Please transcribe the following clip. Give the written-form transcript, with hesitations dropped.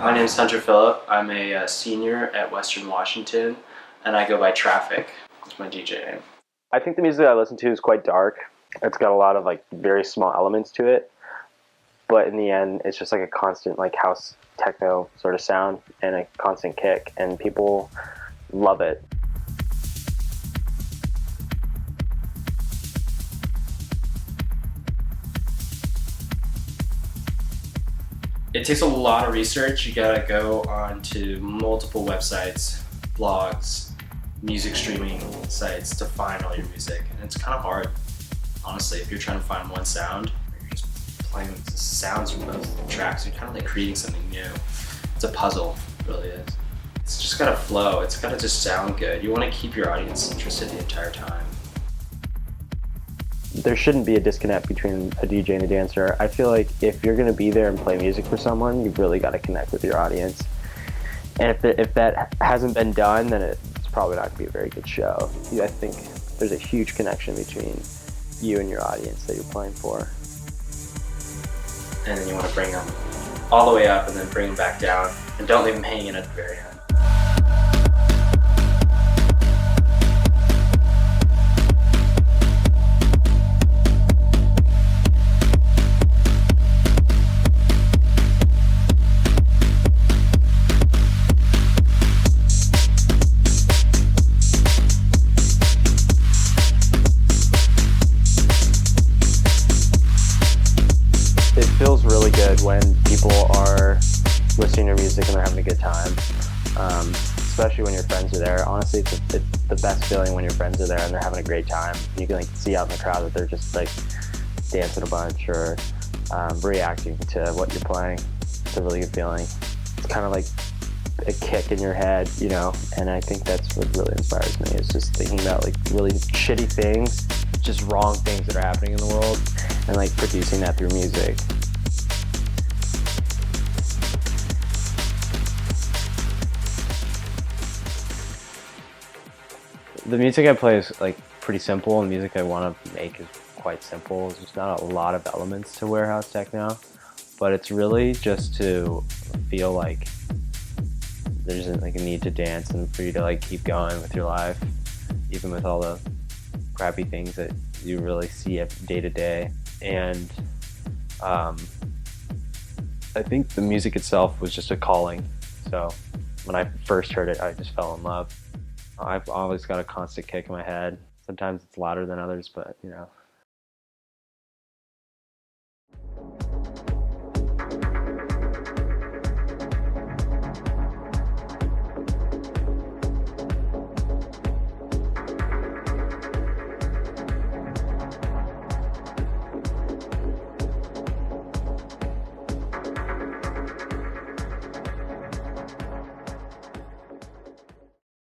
My name is Hunter Phillip. I'm a senior at Western Washington, and I go by Traffic. It's my DJ name. I think the music I listen to is quite dark. It's got a lot of like very small elements to it, but in the end, it's just like a constant like house techno sort of sound and a constant kick, and people love it. It takes a lot of research. You gotta go onto multiple websites, blogs, music streaming sites to find all your music. And it's kind of hard, honestly, if you're trying to find one sound, or you're just playing the sounds from both tracks, you're kind of like creating something new. It's a puzzle, it really is. It's just gotta flow, it's gotta just sound good. You wanna keep your audience interested the entire time. There shouldn't be a disconnect between a DJ and a dancer. I feel like if you're going to be there and play music for someone, you've really got to connect with your audience. And if that hasn't been done, then it's probably not going to be a very good show. I think there's a huge connection between you and your audience that you're playing for. And then you want to bring them all the way up and then bring them back down. And don't leave them hanging at the very end. It feels really good when people are listening to music and they're having a good time, especially when your friends are there. Honestly, it's the best feeling when your friends are there and they're having a great time. You can like see out in the crowd that they're just like dancing a bunch or reacting to what you're playing. It's a really good feeling. It's kind of like a kick in your head, you know, and I think that's what really inspires me, is just thinking about like really shitty things, just wrong things that are happening in the world, and like producing that through music. The music I play is like pretty simple, and the music I want to make is quite simple. There's not a lot of elements to warehouse techno, but it's really just to feel like there isn't like a need to dance and for you to like keep going with your life, even with all the crappy things that you really see day to day. And I think the music itself was just a calling. So when I first heard it, I just fell in love. I've always got a constant kick in my head. Sometimes it's louder than others, but you know,